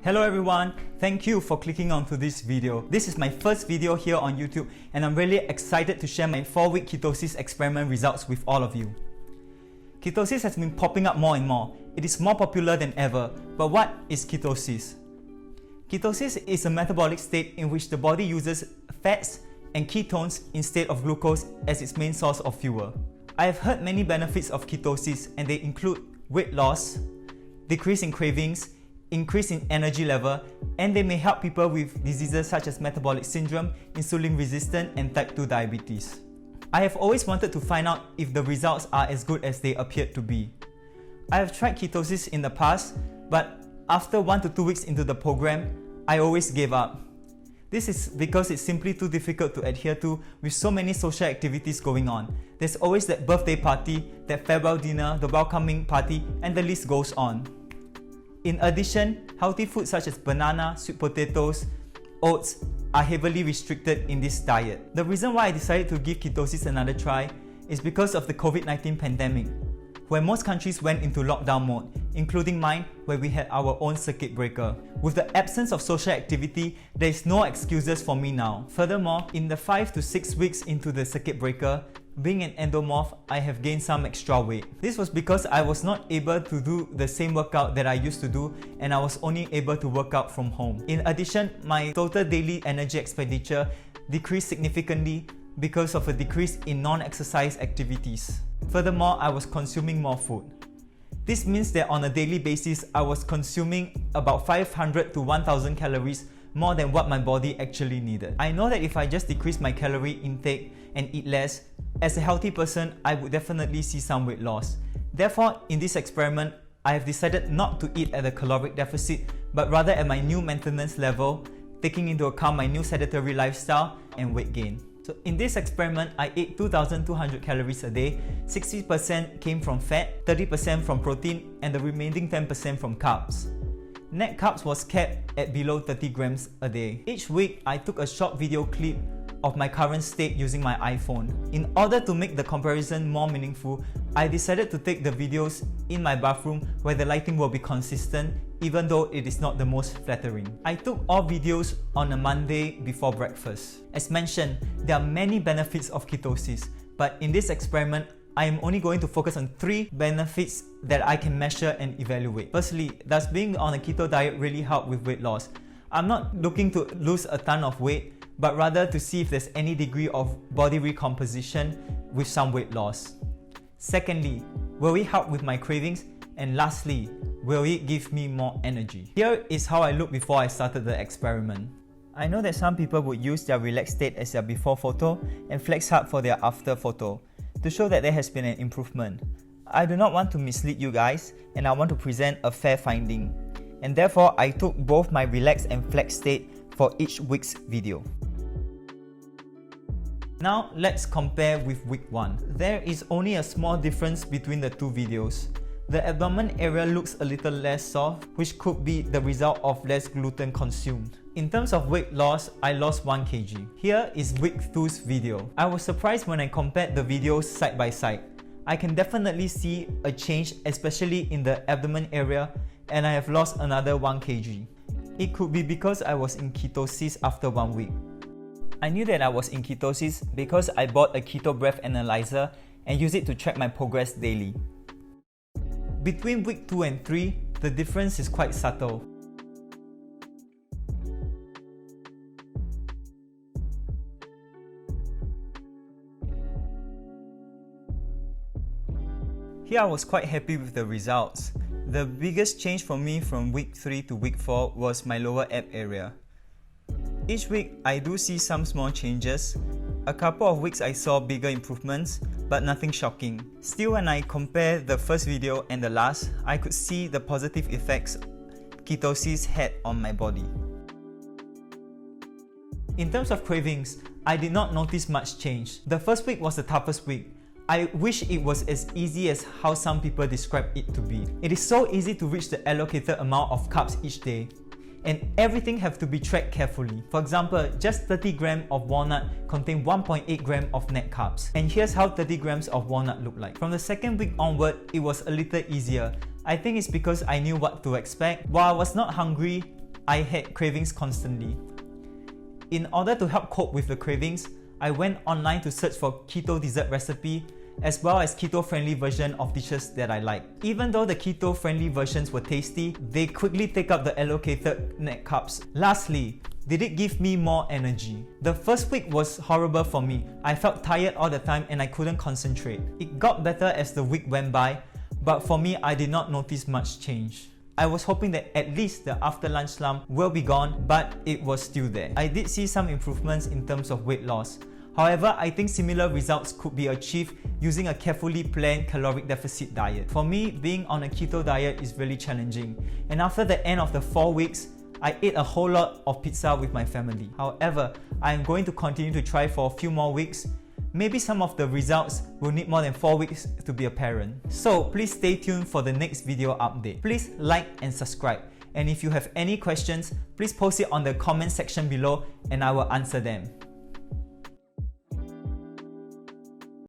Hello everyone, thank you for clicking onto this video. This is my first video here on YouTube and I'm really excited to share my 4-week ketosis experiment results with all of you. Ketosis has been popping up more and more. It is more popular than ever. But what is ketosis? Ketosis is a metabolic state in which the body uses fats and ketones instead of glucose as its main source of fuel. I have heard many benefits of ketosis and they include weight loss, decrease in cravings, increase in energy level, and they may help people with diseases such as metabolic syndrome, insulin resistant, and type 2 diabetes. I have always wanted to find out if the results are as good as they appeared to be. I have tried ketosis in the past, but after 1 to 2 weeks into the program, I always gave up. This is because it's simply too difficult to adhere to with so many social activities going on. There's always that birthday party, that farewell dinner, the welcoming party, and the list goes on. In addition, healthy foods such as banana, sweet potatoes, oats are heavily restricted in this diet. The reason why I decided to give ketosis another try is because of the COVID-19 pandemic, where most countries went into lockdown mode, including mine, where we had our own circuit breaker. With the absence of social activity, there is no excuses for me now. Furthermore, in the 5 to 6 weeks into the circuit breaker, being an endomorph, I have gained some extra weight. This was because I was not able to do the same workout that I used to do and I was only able to work out from home. In addition, my total daily energy expenditure decreased significantly because of a decrease in non-exercise activities. Furthermore, I was consuming more food. This means that on a daily basis, I was consuming about 500 to 1000 calories more than what my body actually needed. I know that if I just decrease my calorie intake and eat less, as a healthy person, I would definitely see some weight loss. Therefore, in this experiment, I have decided not to eat at a caloric deficit, but rather at my new maintenance level, taking into account my new sedentary lifestyle and weight gain. So in this experiment, I ate 2200 calories a day, 60% came from fat, 30% from protein, and the remaining 10% from carbs. Net carbs was kept at below 30 grams a day. Each week, I took a short video clip of my current state using my iPhone. In order to make the comparison more meaningful, I decided to take the videos in my bathroom where the lighting will be consistent even though it is not the most flattering. I took all videos on a Monday before breakfast. As mentioned, there are many benefits of ketosis, but in this experiment, I am only going to focus on 3 benefits that I can measure and evaluate. Firstly, does being on a keto diet really help with weight loss? I'm not looking to lose a ton of weight, but rather to see if there's any degree of body recomposition with some weight loss. Secondly, will it help with my cravings? And lastly, will it give me more energy? Here is how I looked before I started the experiment. I know that some people would use their relaxed state as their before photo and flex hard for their after photo to show that there has been an improvement. I do not want to mislead you guys and I want to present a fair finding. And therefore, I took both my relaxed and flex state for each week's video. Now let's compare with week 1. There is only a small difference between the 2 videos. The abdomen area looks a little less soft, which could be the result of less gluten consumed. In terms of weight loss, I lost 1 kg. Here is week 2's video. I was surprised when I compared the videos side by side. I can definitely see a change, especially in the abdomen area, and I have lost another 1 kg. It could be because I was in ketosis after 1 week. I knew that I was in ketosis because I bought a keto breath analyzer and used it to track my progress daily. Between week 2 and 3, the difference is quite subtle. Here I was quite happy with the results. The biggest change for me from week 3 to week 4 was my lower ab area. Each week, I do see some small changes. A couple of weeks I saw bigger improvements, but nothing shocking. Still, when I compare the first video and the last, I could see the positive effects ketosis had on my body. In terms of cravings, I did not notice much change. The first week was the toughest week. I wish it was as easy as how some people describe it to be. It is so easy to reach the allocated amount of carbs each day, and everything have to be tracked carefully. For example, just 30 grams of walnut contain 1.8 grams of net carbs. And here's how 30 grams of walnut look like. From the second week onward, it was a little easier. I think it's because I knew what to expect. While I was not hungry, I had cravings constantly. In order to help cope with the cravings, I went online to search for keto dessert recipe as well as keto-friendly version of dishes that I like. Even though the keto-friendly versions were tasty, they quickly take up the allocated net carbs. Lastly, did it give me more energy? The first week was horrible for me. I felt tired all the time and I couldn't concentrate. It got better as the week went by, but for me, I did not notice much change. I was hoping that at least the after lunch slump will be gone, but it was still there. I did see some improvements in terms of weight loss. However, I think similar results could be achieved using a carefully planned caloric deficit diet. For me, being on a keto diet is really challenging, and after the end of the 4 weeks, I ate a whole lot of pizza with my family. However, I am going to continue to try for a few more weeks. Maybe some of the results will need more than 4 weeks to be apparent. So please stay tuned for the next video update. Please like and subscribe. And if you have any questions, please post it on the comment section below and I will answer them.